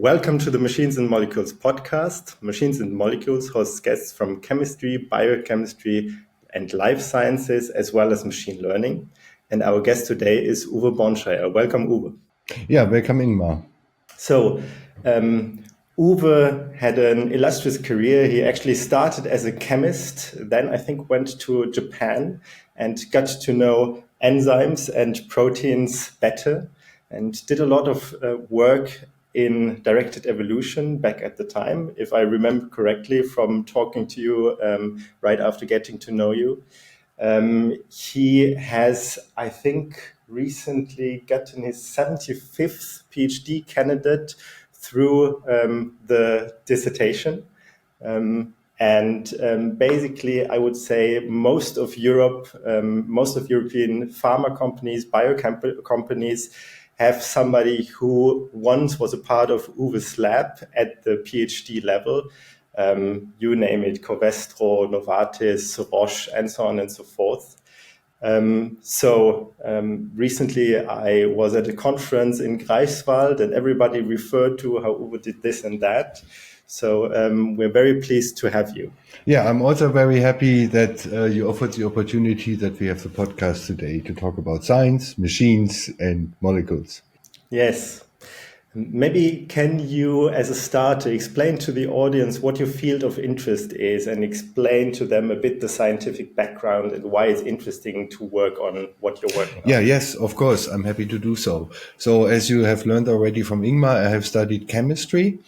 Welcome to the Machines and Molecules podcast. Machines and Molecules hosts guests from chemistry, biochemistry, and life sciences, as well as machine learning. And our guest today is Uwe Bornscheuer. Welcome, Uwe. Yeah, welcome, Ingmar. So, Uwe had an illustrious career. He actually started as a chemist, then I think went to Japan and got to know enzymes and proteins better, and did a lot of work in directed evolution back at the time, if I remember correctly from talking to you right after getting to know you. He has, I think, recently gotten his 75th PhD candidate through the dissertation. Basically, I would say most of Europe, most of European pharma companies, companies have somebody who once was a part of Uwe's lab at the PhD level. You name it, Covestro, Novartis, Roche, and so on and so forth. Recently I was at a conference in Greifswald and everybody referred to how Uwe did this and that. So we're very pleased to have you. Yeah, I'm also very happy that you offered the opportunity that we have the podcast today to talk about science, machines, and molecules. Yes. Maybe can you, as a starter, explain to the audience what your field of interest is and explain to them a bit the scientific background and why it's interesting to work on what you're working on? Yeah, yes, of course. I'm happy to do so. So as you have learned already from Ingmar, I have studied chemistry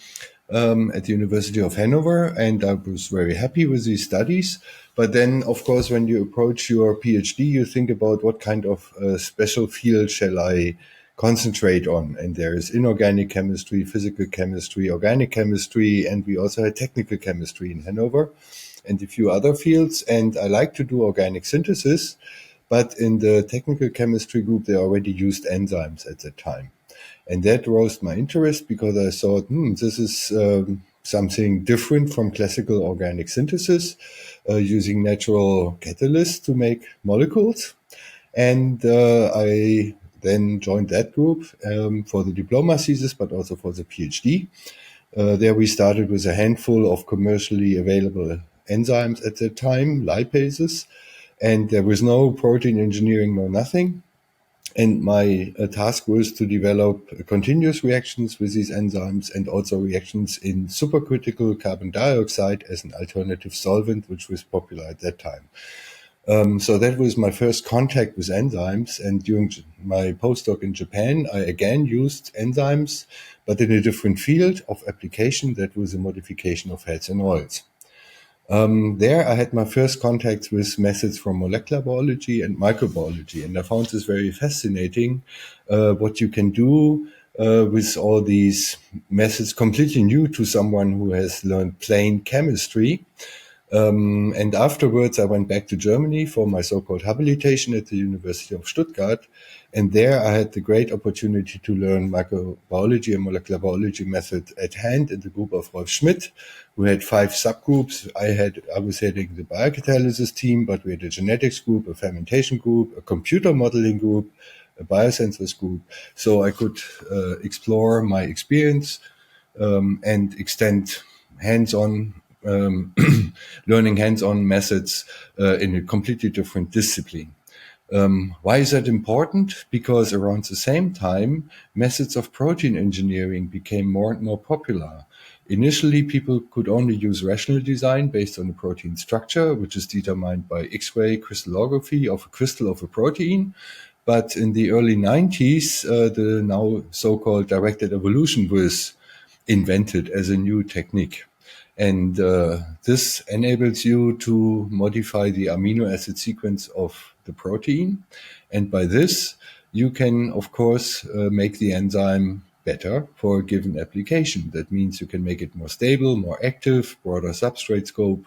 at the University of Hanover, and I was very happy with these studies. But then, of course, when you approach your PhD, you think about what kind of special field shall I concentrate on. And there is inorganic chemistry, physical chemistry, organic chemistry, and we also had technical chemistry in Hanover and a few other fields. And I like to do organic synthesis, but in the technical chemistry group, they already used enzymes at that time. And that roused my interest because I thought, this is something different from classical organic synthesis, using natural catalysts to make molecules. And I then joined that group for the diploma thesis, but also for the PhD. There we started with a handful of commercially available enzymes at that time, lipases, and there was no protein engineering, no nothing. And my task was to develop continuous reactions with these enzymes and also reactions in supercritical carbon dioxide as an alternative solvent, which was popular at that time. So that was my first contact with enzymes. And during my postdoc in Japan, I again used enzymes, but in a different field of application. That was a modification of fats and oils. There I had my first contacts with methods from molecular biology and microbiology, and I found this very fascinating, what you can do with all these methods completely new to someone who has learned plain chemistry. And afterwards I went back to Germany for my so-called habilitation at the University of Stuttgart. And there I had the great opportunity to learn microbiology and molecular biology method at hand in the group of Rolf Schmidt. We had 5 subgroups. I was heading the biocatalysis team, but we had a genetics group, a fermentation group, a computer modeling group, a biosensors group. So I could explore my experience and extend hands-on learning hands-on methods in a completely different discipline. Why is that important? Because around the same time, methods of protein engineering became more and more popular. Initially, people could only use rational design based on the protein structure, which is determined by X-ray crystallography of a crystal of a protein. But in the early 90s, the now so-called directed evolution was invented as a new technique. And this enables you to modify the amino acid sequence of the protein. And by this, you can, of course, make the enzyme better for a given application. That means you can make it more stable, more active, broader substrate scope,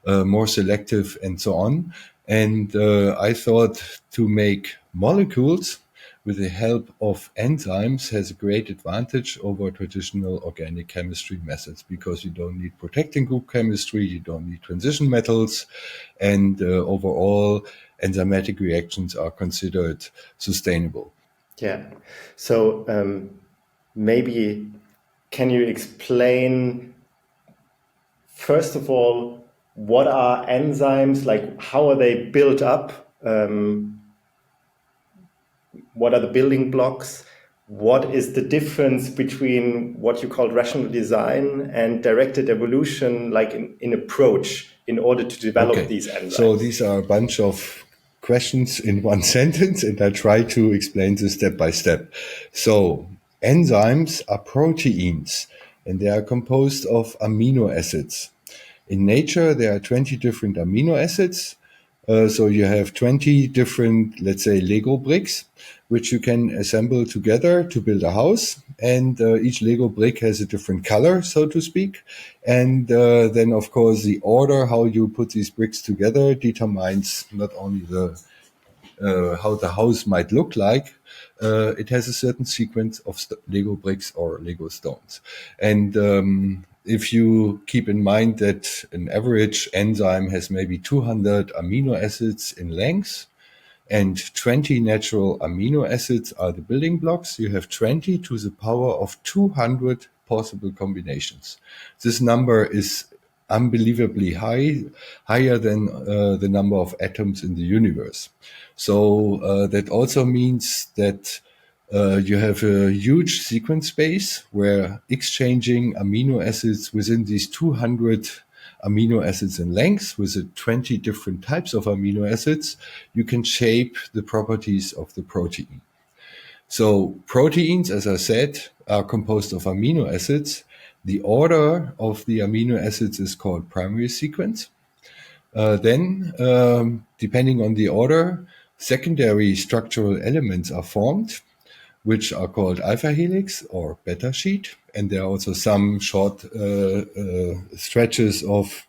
more selective, and so on. And I thought to make molecules with the help of enzymes has a great advantage over traditional organic chemistry methods because you don't need protecting group chemistry, you don't need transition metals, and overall enzymatic reactions are considered sustainable. Yeah. So maybe can you explain, first of all, what are enzymes? Like, how are they built up? What are the building blocks? What is the difference between what you call rational design and directed evolution, like in approach, in order to develop Okay, these so enzymes? these are a bunch of questions in one sentence, and I try to explain this step by step. So, enzymes are proteins, and they are composed of amino acids. In nature, there are 20 different amino acids. So you have 20 different, let's say, Lego bricks, which you can assemble together to build a house. And each Lego brick has a different color, so to speak. And then, of course, the order how you put these bricks together determines not only the how the house might look like. It has a certain sequence of Lego bricks or Lego stones. And if you keep in mind that an average enzyme has maybe 200 amino acids in length, and 20 natural amino acids are the building blocks, you have 20 to the power of 200 possible combinations. This number is unbelievably high, higher than the number of atoms in the universe. So that also means that you have a huge sequence space where exchanging amino acids within these 200 amino acids in length with the 20 different types of amino acids, you can shape the properties of the protein. So proteins, as I said, are composed of amino acids. The order of the amino acids is called primary sequence. Then, depending on the order, secondary structural elements are formed, which are called alpha helix or beta sheet. And there are also some short stretches of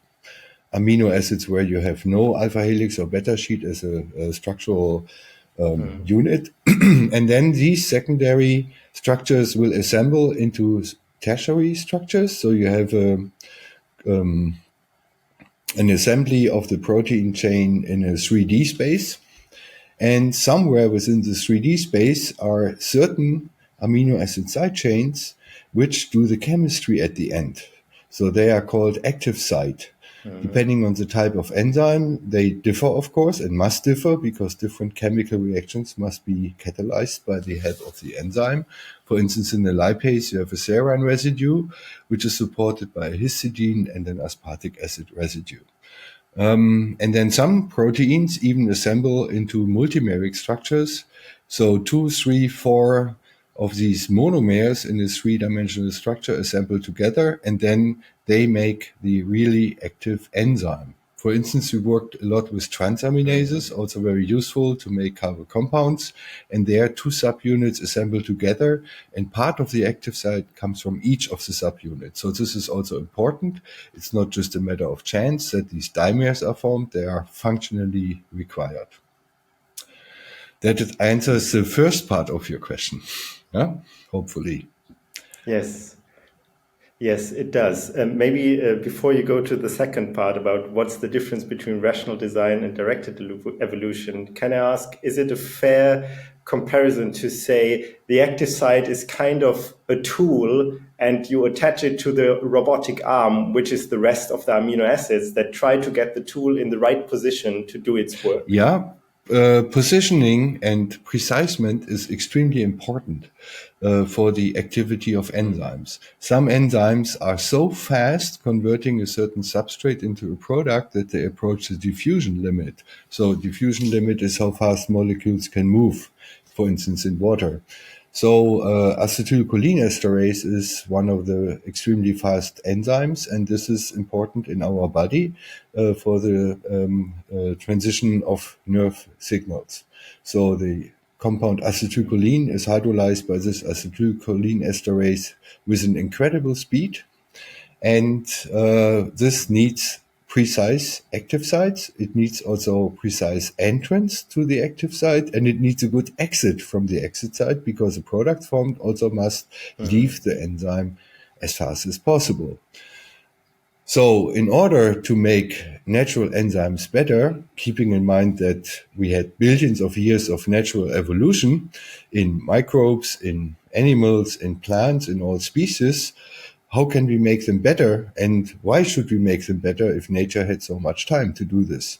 amino acids where you have no alpha helix or beta sheet as a structural unit. And then these secondary structures will assemble into tertiary structures. So you have an assembly of the protein chain in a 3D space. And somewhere within the 3D space are certain amino acid side chains which do the chemistry at the end. So they are called active site. Depending on the type of enzyme, they differ, of course, and must differ because different chemical reactions must be catalyzed by the head of the enzyme. For instance, in the lipase, you have a serine residue, which is supported by a histidine and an aspartic acid residue. And then some proteins even assemble into multimeric structures. So 2, 3, 4 of these monomers in a three-dimensional structure assemble together, and then they make the really active enzyme. For instance, we worked a lot with transaminases, also very useful to make carbo compounds. And there, two subunits assemble together, and part of the active site comes from each of the subunits. So this is also important. It's not just a matter of chance that these dimers are formed, they are functionally required. That answers the first part of your question. Yeah? Hopefully. Yes. Yes, it does. Maybe before you go to the second part about what's the difference between rational design and directed evolution, can I ask, is it a fair comparison to say the active site is kind of a tool and you attach it to the robotic arm, which is the rest of the amino acids that try to get the tool in the right position to do its work? Yeah, positioning and precisement is extremely important for the activity of enzymes. Some enzymes are so fast converting a certain substrate into a product that they approach the diffusion limit. So diffusion limit is how fast molecules can move, for instance, in water. So acetylcholinesterase is one of the extremely fast enzymes, and this is important in our body for the transition of nerve signals. So the compound acetylcholine is hydrolyzed by this acetylcholinesterase with an incredible speed, and this needs precise active sites. It needs also precise entrance to the active site, and it needs a good exit from the exit site because the product formed also must leave the enzyme as fast as possible. So in order to make natural enzymes better, keeping in mind that we had billions of years of natural evolution in microbes, in animals, in plants, in all species, how can we make them better? And why should we make them better if nature had so much time to do this?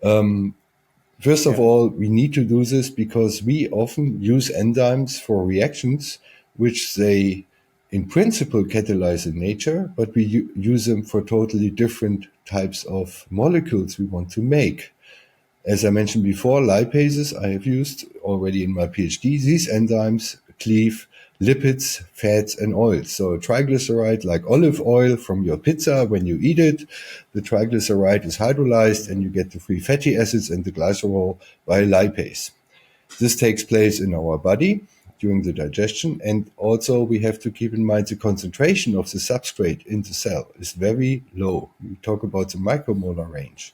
First of all, we need to do this because we often use enzymes for reactions which they in principle catalyze in nature, but we use them for totally different types of molecules we want to make. As I mentioned before, lipases I have used already in my PhD. These enzymes cleave lipids, fats, and oils. So a triglyceride like olive oil from your pizza, when you eat it, the triglyceride is hydrolyzed and you get the free fatty acids and the glycerol by lipase. This takes place in our body during the digestion, and also we have to keep in mind the concentration of the substrate in the cell is very low. We talk about the micromolar range.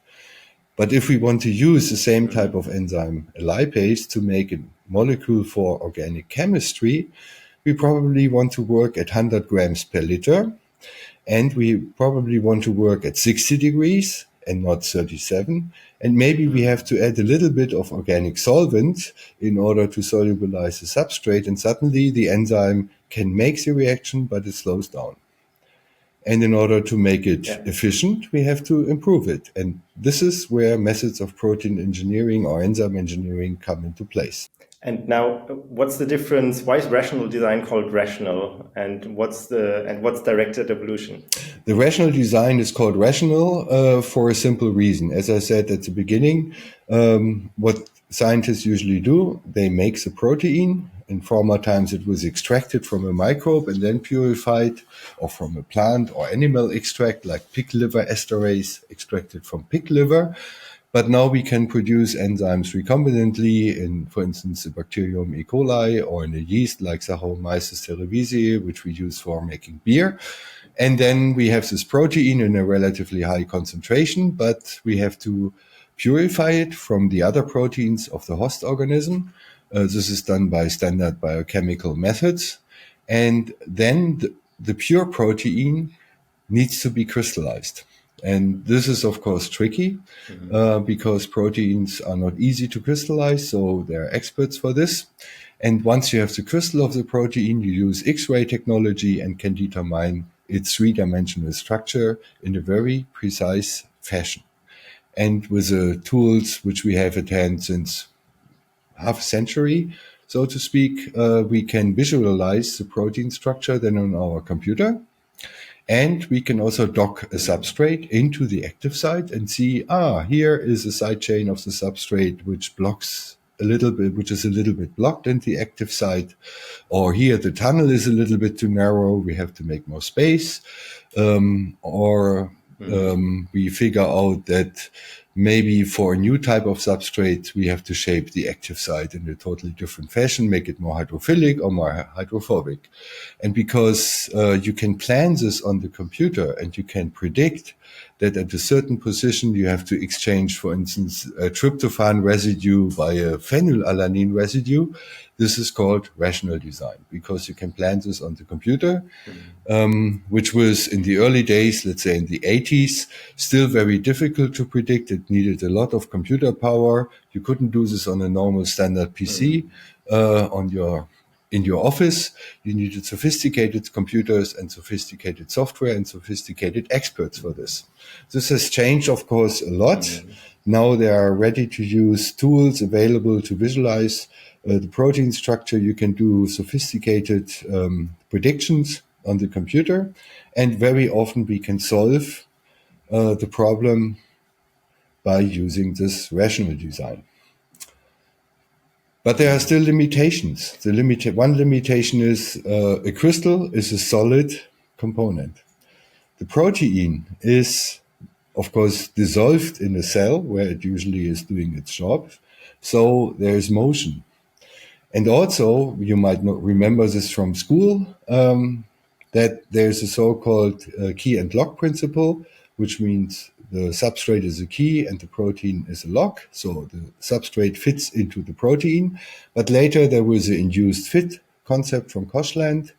But if we want to use the same type of enzyme, a lipase, to make a molecule for organic chemistry, we probably want to work at 100 grams per liter, and we probably want to work at 60 degrees and not 37. And maybe we have to add a little bit of organic solvent in order to solubilize the substrate, and suddenly the enzyme can make the reaction, but it slows down. And in order to make it efficient, we have to improve it. And this is where methods of protein engineering or enzyme engineering come into place. And now, what's the difference? Why is rational design called rational, and what's directed evolution? The rational design is called rational for a simple reason. As I said at the beginning, what scientists usually do, they make the protein. In former times, it was extracted from a microbe and then purified, or from a plant or animal extract, like pig liver esterase extracted from pig liver. But now we can produce enzymes recombinantly in, for instance, the bacterium E. coli, or in a yeast like Saccharomyces cerevisiae, which we use for making beer. And then we have this protein in a relatively high concentration, but we have to purify it from the other proteins of the host organism. This is done by standard biochemical methods. And then the pure protein needs to be crystallized. And this is, of course, tricky because proteins are not easy to crystallize. So there are experts for this. And once you have the crystal of the protein, you use X-ray technology and can determine its three-dimensional structure in a very precise fashion. And with the tools which we have at hand since half a century, so to speak, we can visualize the protein structure then on our computer. And we can also dock a substrate into the active site and see, here is a side chain of the substrate which blocks a little bit, which is a little bit blocked in the active site. Or here the tunnel is a little bit too narrow, we have to make more space. We figure out that maybe for a new type of substrate, we have to shape the active site in a totally different fashion, make it more hydrophilic or more hydrophobic. And because you can plan this on the computer and you can predict that at a certain position you have to exchange, for instance, a tryptophan residue by a phenylalanine residue, this is called rational design, because you can plan this on the computer, which was in the early days, let's say in the 80s, still very difficult to predict. It needed a lot of computer power. You couldn't do this on a normal standard PC in your office. You needed sophisticated computers and sophisticated software and sophisticated experts for this. This has changed, of course, a lot. Now there are ready-to-use tools available to visualize the protein structure. You can do sophisticated predictions on the computer, and very often we can solve the problem by using this rational design. But there are still limitations. One limitation is a crystal is a solid component. The protein is, of course, dissolved in a cell where it usually is doing its job. So there is motion. And also, you might not remember this from school, that there's a so-called key and lock principle, which means the substrate is a key and the protein is a lock. So the substrate fits into the protein. But later there was an induced fit concept from Koshland,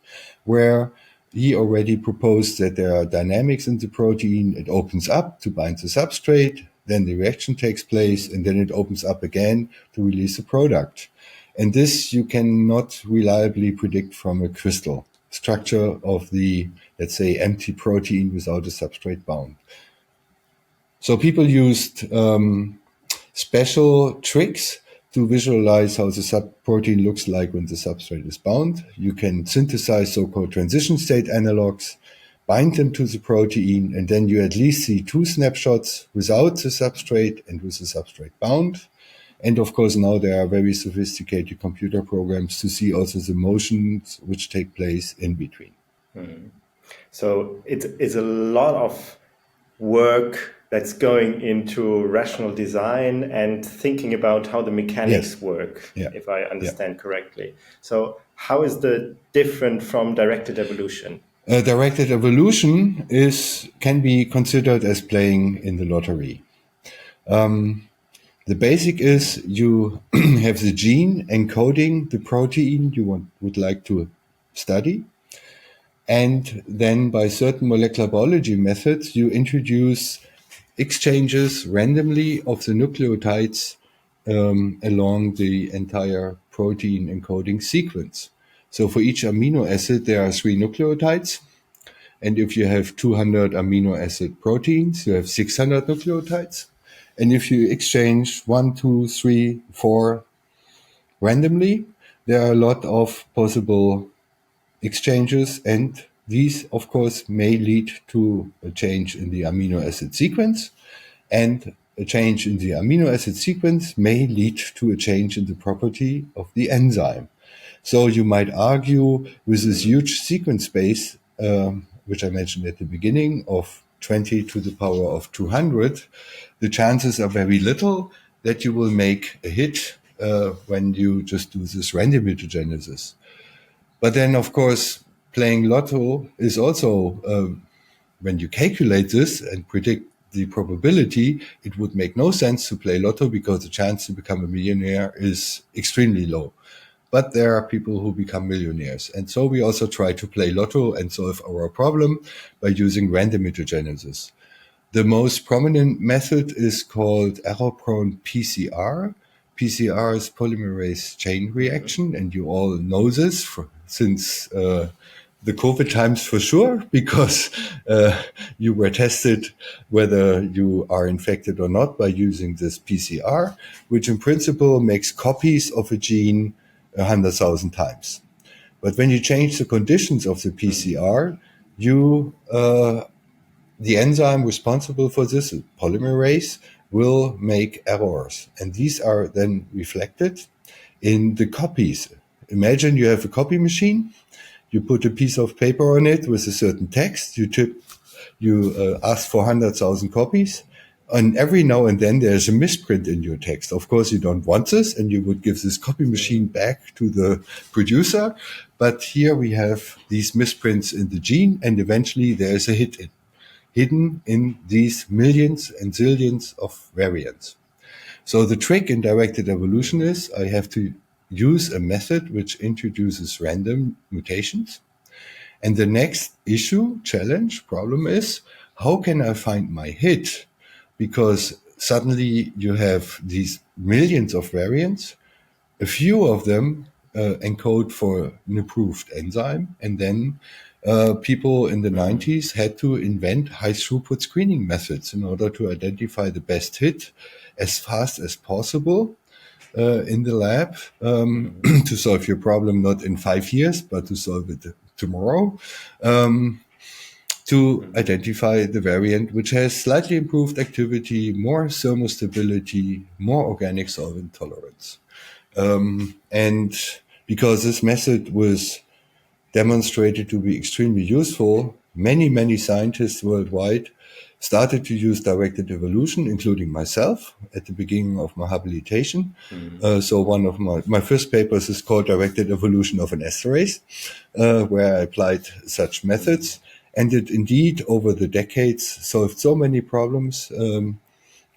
where he already proposed that there are dynamics in the protein. It opens up to bind the substrate, then the reaction takes place, and then it opens up again to release the product. And this you cannot reliably predict from a crystal structure of the, let's say, empty protein without a substrate bound. So people used special tricks to visualize how the subprotein looks like when the substrate is bound. You can synthesize so-called transition state analogs, bind them to the protein, and then you at least see two snapshots without the substrate and with the substrate bound. And of course, now there are very sophisticated computer programs to see also the motions which take place in between. So it's a lot of work that's going into rational design and thinking about how the mechanics work, if I understand correctly. So how is the different from directed evolution? Directed evolution can be considered as playing in the lottery. The basic is you have the gene encoding the protein you would like to study. And then by certain molecular biology methods, you introduce exchanges randomly of the nucleotides along the entire protein encoding sequence. So for each amino acid, there are 3 nucleotides. And if you have 200 amino acid proteins, you have 600 nucleotides. And if you exchange 1, 2, 3, 4 randomly, there are a lot of possible exchanges, and these, of course, may lead to a change in the amino acid sequence, and a change in the amino acid sequence may lead to a change in the property of the enzyme. So you might argue with this huge sequence space, which I mentioned at the beginning, of 20 to the power of 200, the chances are very little that you will make a hit when you just do this random mutagenesis. But then, of course, playing lotto is also, when you calculate this and predict the probability, it would make no sense to play lotto because the chance to become a millionaire is extremely low. But there are people who become millionaires. And so we also try to play lotto and solve our problem by using random mutagenesis. The most prominent method is called error-prone PCR. PCR is polymerase chain reaction, and you all know this since the COVID times for sure, because you were tested whether you are infected or not by using this PCR, which in principle makes copies of a gene 100,000 times. But when you change the conditions of the PCR, the enzyme responsible for this, polymerase, will make errors. And these are then reflected in the copies. Imagine you have a copy machine. You put a piece of paper on it with a certain text. You ask for 100,000 copies. And every now and then there's a misprint in your text. Of course, you don't want this, and you would give this copy machine back to the producer. But here we have these misprints in the gene, and eventually there's a hidden in these millions and zillions of variants. So the trick in directed evolution is I have to use a method which introduces random mutations. And the next challenge, problem is, how can I find my hit? Because suddenly you have these millions of variants, a few of them encode for an approved enzyme, and then people in the 90s had to invent high throughput screening methods in order to identify the best hit as fast as possible in the lab to solve your problem not in 5 years, but to solve it tomorrow. To identify the variant which has slightly improved activity, more thermostability, more organic solvent tolerance. And because this method was demonstrated to be extremely useful, many scientists worldwide started to use directed evolution, including myself, at the beginning of my habilitation. So one of my first papers is called Directed Evolution of an Esterase, where I applied such methods. And it indeed, over the decades, solved so many problems,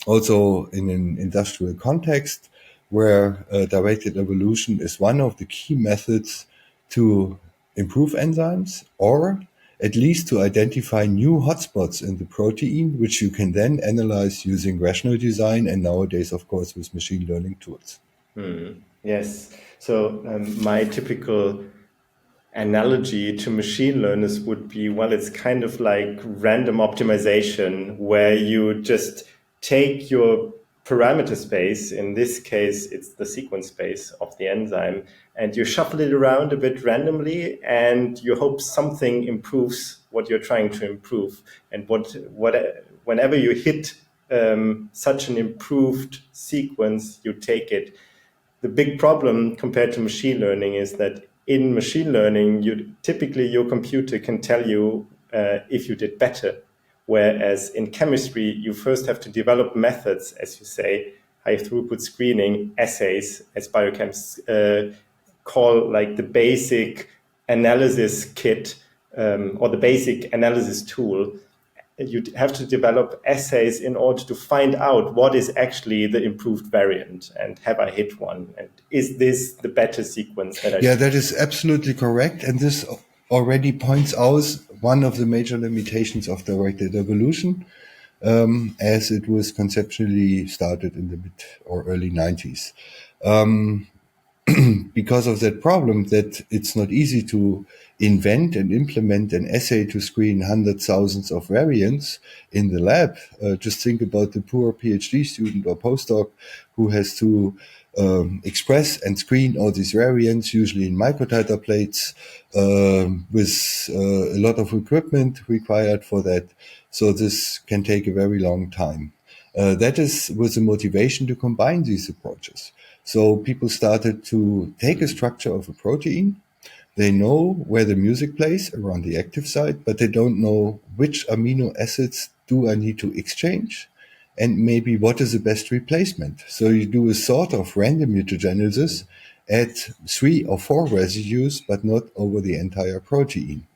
also in an industrial context, where directed evolution is one of the key methods to improve enzymes, or at least to identify new hotspots in the protein, which you can then analyze using rational design and nowadays, of course, with machine learning tools. Yes. So my typical analogy to machine learners would be, well, it's kind of like random optimization where you just take your parameter space, in this case, it's the sequence space of the enzyme, and you shuffle it around a bit randomly and you hope something improves what you're trying to improve. And whenever you hit such an improved sequence, you take it. The big problem compared to machine learning is that in machine learning, typically your computer can tell you if you did better. Whereas in chemistry, you first have to develop methods, as you say, high throughput screening, assays, as biochemists call like the basic analysis kit or the basic analysis tool. You have to develop assays in order to find out what is actually the improved variant and have I hit one? And is this the better sequence that I Yeah, that is absolutely correct. And this already points out one of the major limitations of directed evolution, as it was conceptually started in the mid or early 90s. Because of that problem that it's not easy to invent and implement an assay to screen hundreds, thousands of variants in the lab. Just think about the poor PhD student or postdoc who has to express and screen all these variants, usually in microtiter plates, with a lot of equipment required for that. So this can take a very long time. That was the motivation to combine these approaches. So people started to take a structure of a protein. They know where the music plays around the active site, but they don't know which amino acids do I need to exchange and maybe what is the best replacement. So you do a sort of random mutagenesis at 3 or 4 residues, but not over the entire protein.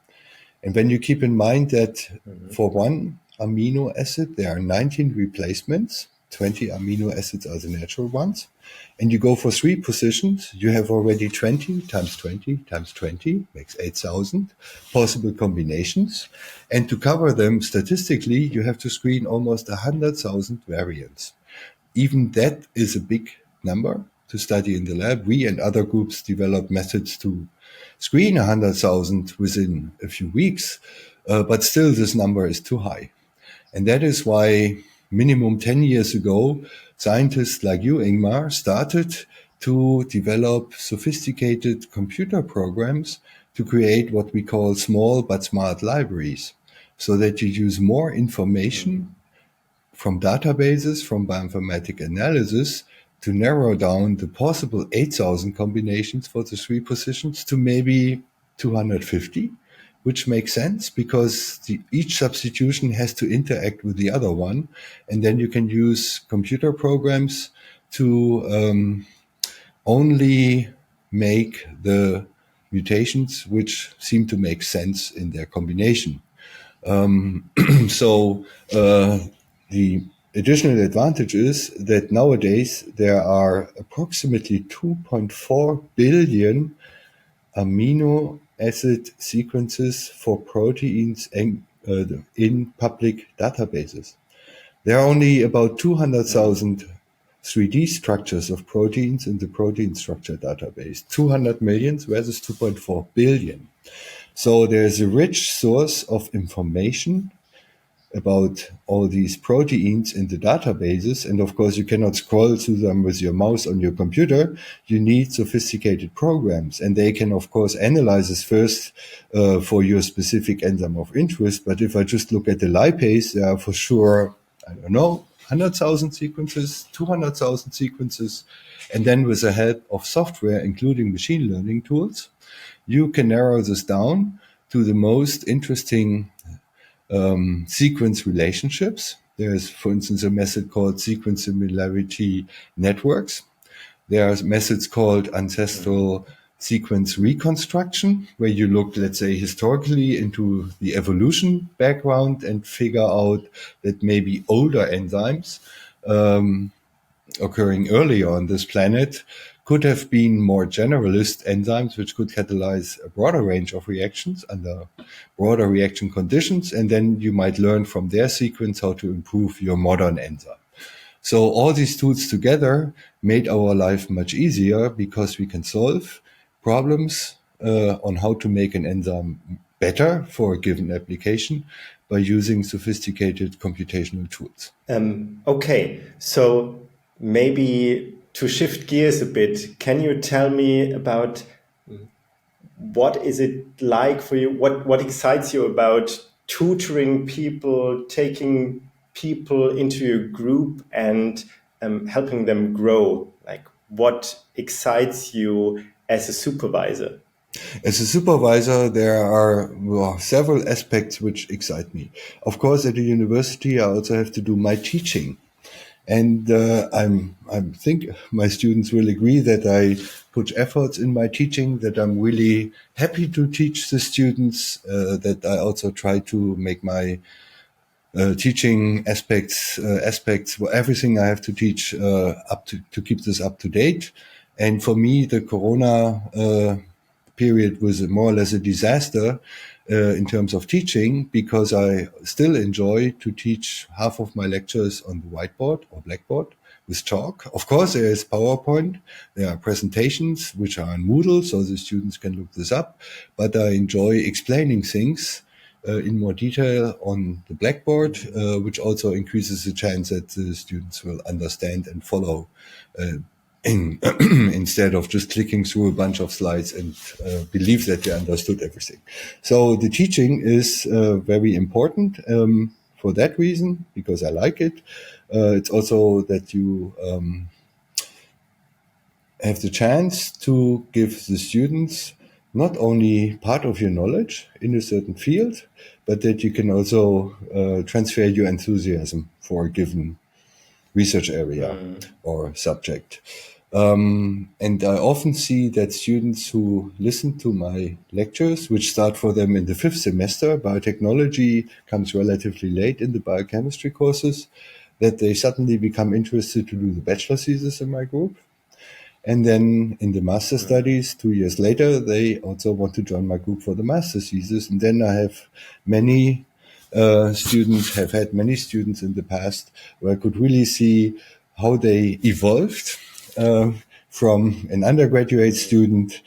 And when you keep in mind that for one amino acid, there are 19 replacements, 20 amino acids are the natural ones, and you go for 3 positions, you have already 20 times 20 times 20 makes 8,000 possible combinations. And to cover them statistically, you have to screen almost 100,000 variants. Even that is a big number to study in the lab. We and other groups developed methods to screen 100,000 within a few weeks, but still this number is too high. And that is why minimum 10 years ago, scientists like you, Ingmar, started to develop sophisticated computer programs to create what we call small but smart libraries, so that you use more information from databases, from bioinformatic analysis, to narrow down the possible 8,000 combinations for the 3 positions to maybe 250, which makes sense because each substitution has to interact with the other one. And then you can use computer programs to only make the mutations which seem to make sense in their combination. So the additional advantage is that nowadays there are approximately 2.4 billion amino acid sequences for proteins in public databases. There are only about 200,000 3D structures of proteins in the protein structure database, 200 million versus 2.4 billion. So there's a rich source of information about all these proteins in the databases. And of course, you cannot scroll through them with your mouse on your computer. You need sophisticated programs. And they can, of course, analyze this first for your specific enzyme of interest. But if I just look at the lipase, there are for sure, 100,000 sequences, 200,000 sequences. And then with the help of software, including machine learning tools, you can narrow this down to the most interesting sequence relationships. There's, for instance, a method called sequence similarity networks. There are methods called ancestral sequence reconstruction, where you look, let's say, historically into the evolution background and figure out that maybe older enzymes occurring earlier on this planet could have been more generalist enzymes, which could catalyze a broader range of reactions under broader reaction conditions. And then you might learn from their sequence how to improve your modern enzyme. So all these tools together made our life much easier because we can solve problems on how to make an enzyme better for a given application by using sophisticated computational tools. Okay, so maybe to shift gears a bit, can you tell me about what is it like for you? What excites you about tutoring people, taking people into your group and helping them grow? Like, what excites you as a supervisor? As a supervisor, there are several aspects which excite me. Of course, at the university, I also have to do my teaching. And I think my students will agree that I put efforts in my teaching, that I'm really happy to teach the students, that I also try to make my teaching aspects, everything I have to teach to keep this up to date. And for me, the Corona period was more or less a disaster in terms of teaching, because I still enjoy to teach half of my lectures on the whiteboard or blackboard with chalk. Of course, there is PowerPoint, there are presentations which are in Moodle, so the students can look this up, but I enjoy explaining things in more detail on the blackboard, which also increases the chance that the students will understand and follow instead of just clicking through a bunch of slides and believe that they understood everything. So the teaching is very important for that reason, because I like it. It's also that you have the chance to give the students not only part of your knowledge in a certain field, but that you can also transfer your enthusiasm for a given research area or subject. And I often see that students who listen to my lectures, which start for them in the 5th semester, biotechnology comes relatively late in the biochemistry courses, that they suddenly become interested to do the bachelor thesis in my group. And then in the master studies, 2 years later, they also want to join my group for the master thesis. And then I have many students, have had many students in the past where I could really see how they evolved from an undergraduate student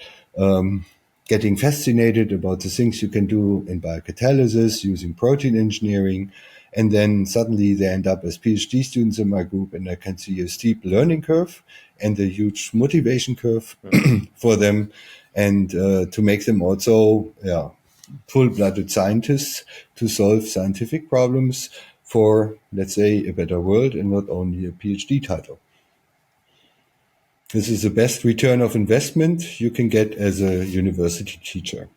getting fascinated about the things you can do in biocatalysis using protein engineering. And then suddenly they end up as PhD students in my group, and I can see a steep learning curve and a huge motivation curve for them, and to make them also full-blooded scientists to solve scientific problems for, let's say, a better world and not only a PhD title. This is the best return of investment you can get as a university teacher.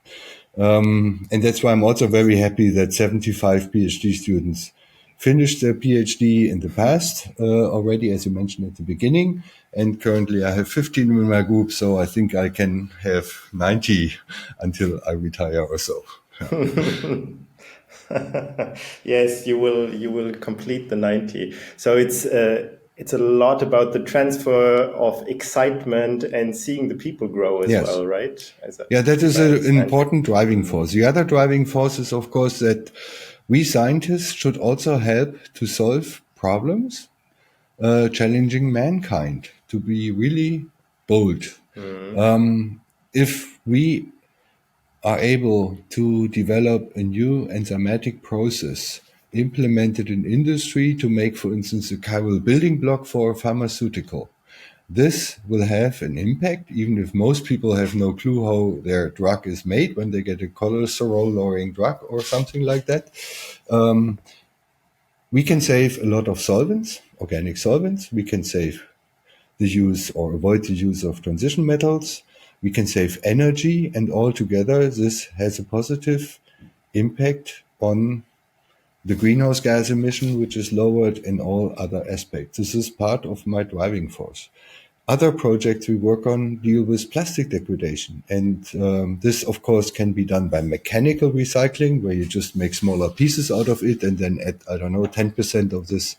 And that's why I'm also very happy that 75 PhD students finished their PhD in the past already, as you mentioned at the beginning. And currently I have 15 in my group, so I think I can have 90 until I retire or so. Yes, you will complete the 90. So it's a lot about the transfer of excitement and seeing the people grow as well, right? That is an important driving force. The other driving force is, of course, that we scientists should also help to solve problems challenging mankind, to be really bold. If we are able to develop a new enzymatic process implemented in industry to make, for instance, a chiral building block for a pharmaceutical, this will have an impact, even if most people have no clue how their drug is made when they get a cholesterol-lowering drug or something like that. We can save a lot of solvents, organic solvents. We can save the use or avoid the use of transition metals. We can save energy, and altogether this has a positive impact on the greenhouse gas emission, which is lowered in all other aspects. This is part of my driving force. Other projects we work on deal with plastic degradation. And this, of course, can be done by mechanical recycling, where you just make smaller pieces out of it and then add, 10% of this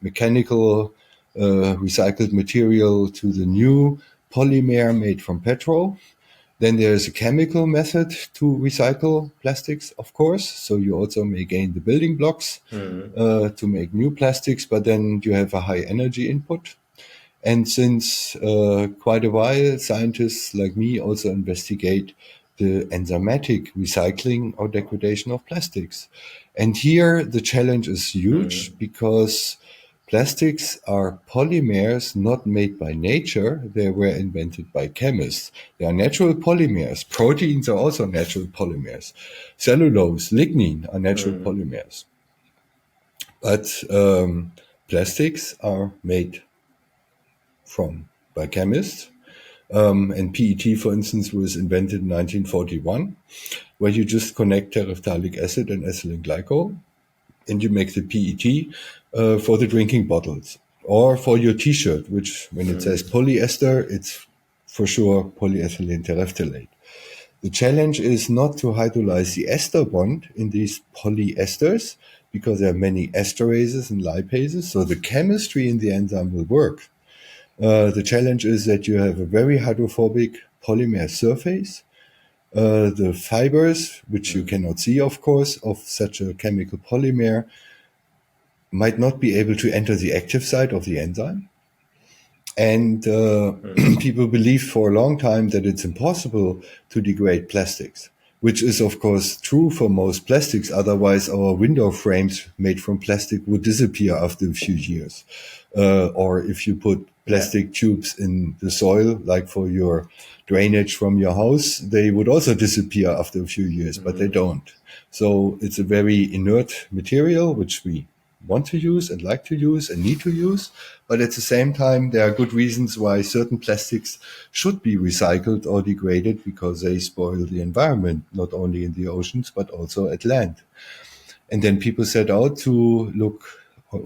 mechanical recycled material to the new polymer made from petrol. Then there's a chemical method to recycle plastics, of course. So you also may gain the building blocks to make new plastics, but then you have a high energy input. And since quite a while, scientists like me also investigate the enzymatic recycling or degradation of plastics. And here the challenge is huge because plastics are polymers not made by nature. They were invented by chemists. They are natural polymers. Proteins are also natural polymers. Cellulose, lignin are natural polymers. But plastics are made by chemists. And PET, for instance, was invented in 1941, where you just connect terephthalic acid and ethylene glycol, and you make the PET for the drinking bottles or for your T-shirt, which when it says polyester, it's for sure polyethylene terephthalate. The challenge is not to hydrolyze the ester bond in these polyesters because there are many esterases and lipases, so the chemistry in the enzyme will work. The challenge is that you have a very hydrophobic polymer surface. The fibers, which you cannot see, of course, of such a chemical polymer might not be able to enter the active site of the enzyme. And people believed for a long time that it's impossible to degrade plastics, which is, of course, true for most plastics. Otherwise, our window frames made from plastic would disappear after a few years. Or if you put plastic tubes in the soil, like for your drainage from your house, they would also disappear after a few years, but they don't. So it's a very inert material, which we want to use and like to use and need to use. But at the same time, there are good reasons why certain plastics should be recycled or degraded because they spoil the environment, not only in the oceans, but also at land. And then people set out to look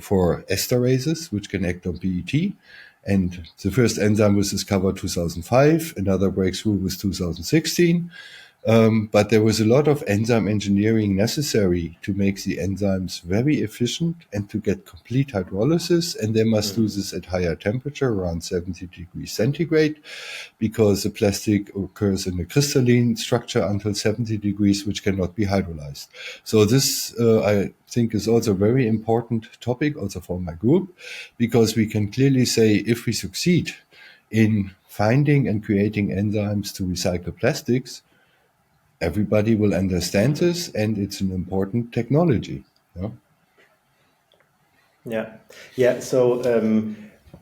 for esterases, which can act on PET. And the first enzyme was discovered 2005. Another breakthrough was 2016. But there was a lot of enzyme engineering necessary to make the enzymes very efficient and to get complete hydrolysis. And they must do this at higher temperature, around 70 degrees centigrade, because the plastic occurs in a crystalline structure until 70 degrees, which cannot be hydrolyzed. So this, I think, is also a very important topic also for my group, because we can clearly say if we succeed in finding and creating enzymes to recycle plastics, everybody will understand this, and it's an important technology. Yeah. So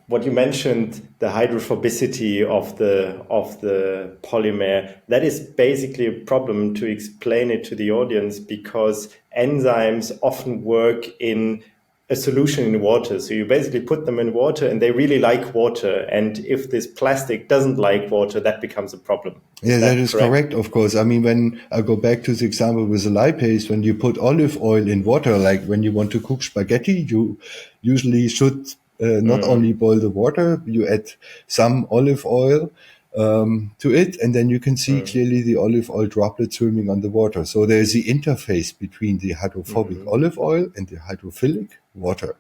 what you mentioned, the hydrophobicity of the polymer, that is basically a problem to explain it to the audience, because enzymes often work in a solution in water. So you basically put them in water and they really like water. And if this plastic doesn't like water, that becomes a problem. Yeah, that is correct, of course. I mean, when I go back to the example with the lipase, when you put olive oil in water, like when you want to cook spaghetti, you usually should not only boil the water, you add some olive oil to it, and then you can see clearly the olive oil droplets swimming on the water. So there's the interface between the hydrophobic olive oil and the hydrophilic water.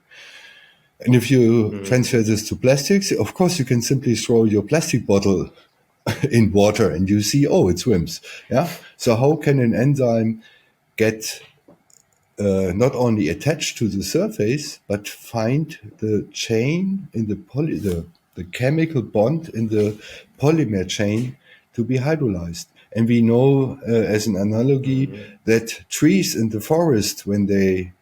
And if you transfer this to plastics, of course, you can simply throw your plastic bottle in water and you see, oh, it swims. Yeah. So how can an enzyme get not only attached to the surface, but find the chain in the chemical bond in the polymer chain to be hydrolyzed? And we know, as an analogy, that trees in the forest, when they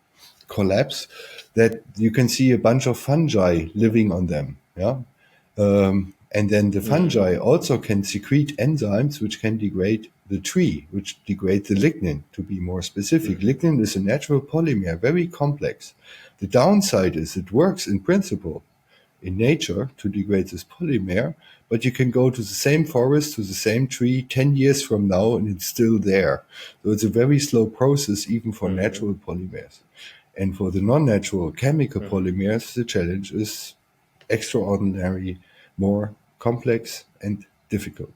collapse, that you can see a bunch of fungi living on them. Yeah. And then the fungi also can secrete enzymes which can degrade the tree, which degrade the lignin, to be more specific. Lignin is a natural polymer, very complex. The downside is it works in principle in nature to degrade this polymer, but you can go to the same forest, to the same tree 10 years from now, and it's still there. So it's a very slow process, even for natural polymers. And for the non-natural chemical polymers, the challenge is extraordinary, more complex and difficult.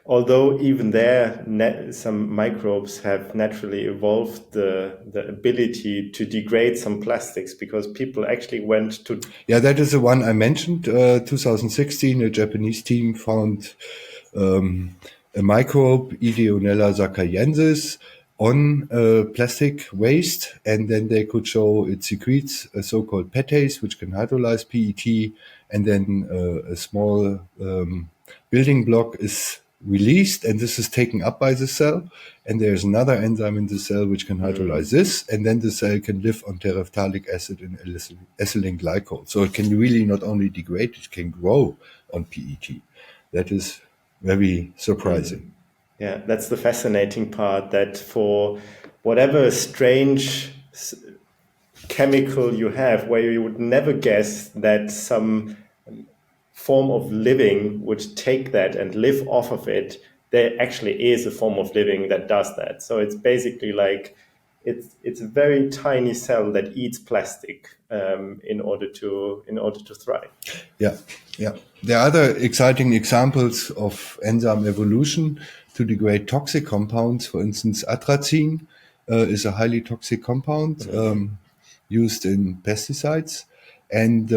Although even there, some microbes have naturally evolved the ability to degrade some plastics because people actually went to. Yeah, that is the one I mentioned. 2016, a Japanese team found a microbe, Ideonella zacchayensis, on plastic waste, and then they could show it secretes a so-called PETase, which can hydrolyze PET, and then a small building block is released, and this is taken up by the cell, and there's another enzyme in the cell which can hydrolyze this, and then the cell can live on terephthalic acid and ethylene glycol. So it can really not only degrade, it can grow on PET. That is very surprising. Yeah, that's the fascinating part, that for whatever strange chemical you have, where you would never guess that some form of living would take that and live off of it, there actually is a form of living that does that. So it's basically like it's a very tiny cell that eats plastic in order to thrive. Yeah, yeah. There are other exciting examples of enzyme evolution to degrade toxic compounds. For instance, atrazine is a highly toxic compound used in pesticides, and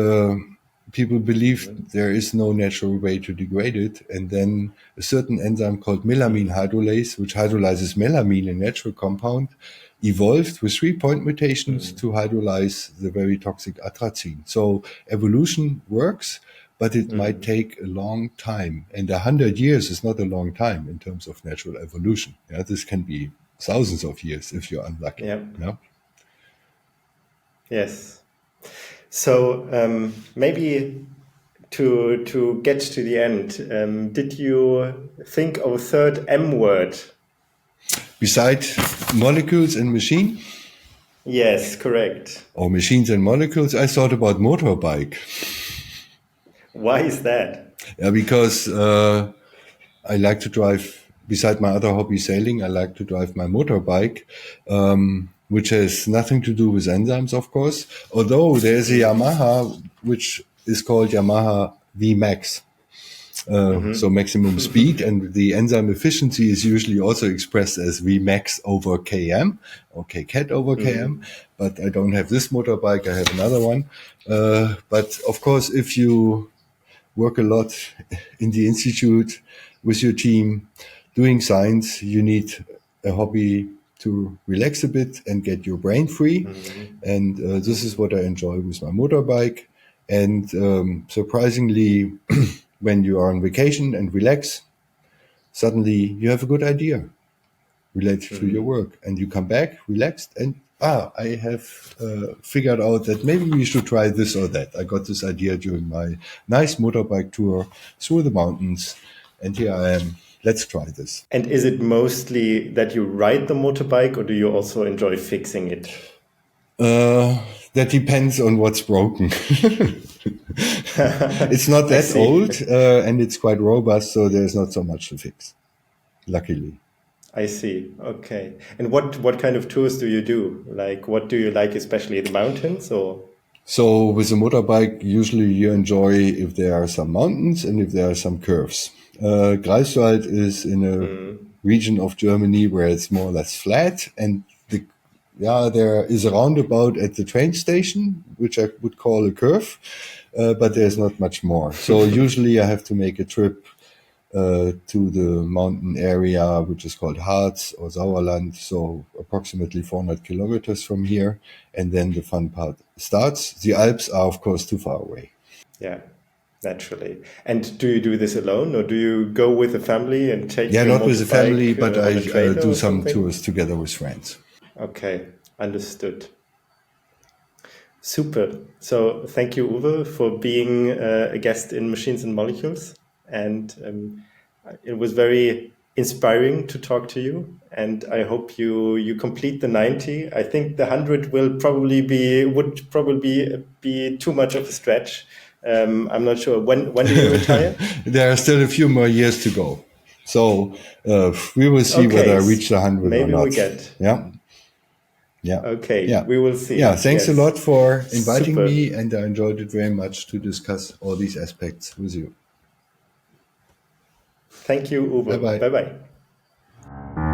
people believe there is no natural way to degrade it. And then a certain enzyme called melamine hydrolase, which hydrolyzes melamine, a natural compound, evolved with 3-point mutations to hydrolyze the very toxic atrazine. So evolution works, but it might take a long time. And 100 years is not a long time in terms of natural evolution. Yeah, this can be thousands of years if you're unlucky. Yeah. Yeah? Yes. So maybe to get to the end, did you think of a third M word? Besides molecules and machine? Yes, correct. Or machines and molecules, I thought about motorbike. Why is that? Yeah, because I like to drive, beside my other hobby sailing, I like to drive my motorbike, which has nothing to do with enzymes, of course. Although there's a Yamaha, which is called Yamaha VMAX. So maximum speed, and the enzyme efficiency is usually also expressed as Vmax over Km or Kcat over Km. But I don't have this motorbike, I have another one. But of course, if you work a lot in the institute with your team doing science, you need a hobby to relax a bit and get your brain free. And this is what I enjoy with my motorbike. And surprisingly, when you are on vacation and relax, suddenly you have a good idea related to your work, and you come back relaxed and I have figured out that maybe we should try this or that. I got this idea during my nice motorbike tour through the mountains, and here I am. Let's try this. And is it mostly that you ride the motorbike, or do you also enjoy fixing it? That depends on what's broken. It's not that old, and it's quite robust, so there's not so much to fix, luckily. I see. Okay. And what kind of tours do you do? Like, what do you like, especially the mountains, or? So with a motorbike, usually you enjoy if there are some mountains and if there are some curves. Greifswald is in a region of Germany where it's more or less flat, and there is a roundabout at the train station, which I would call a curve, but there's not much more. So usually I have to make a trip to the mountain area, which is called Harz or Sauerland, so approximately 400 kilometers from here. And then the fun part starts. The Alps are, of course, too far away. Yeah, naturally. And do you do this alone, or do you go with a family and take? Yeah, not with a family, but I do some something? tours together with friends. Okay, understood. Super. So thank you, Uwe, for being a guest in Machines and Molecules. And it was very inspiring to talk to you. And I hope you complete the 90. I think the 100 would probably be too much of a stretch. I'm not sure. When do you retire? There are still a few more years to go. So we will see whether I reach the 100 maybe or not. We get. Yeah. Yeah. Okay. Yeah. We will see. Yeah. Thanks a lot for inviting Super. me, and I enjoyed it very much to discuss all these aspects with you. Thank you, Bye Uwe. bye. Bye bye.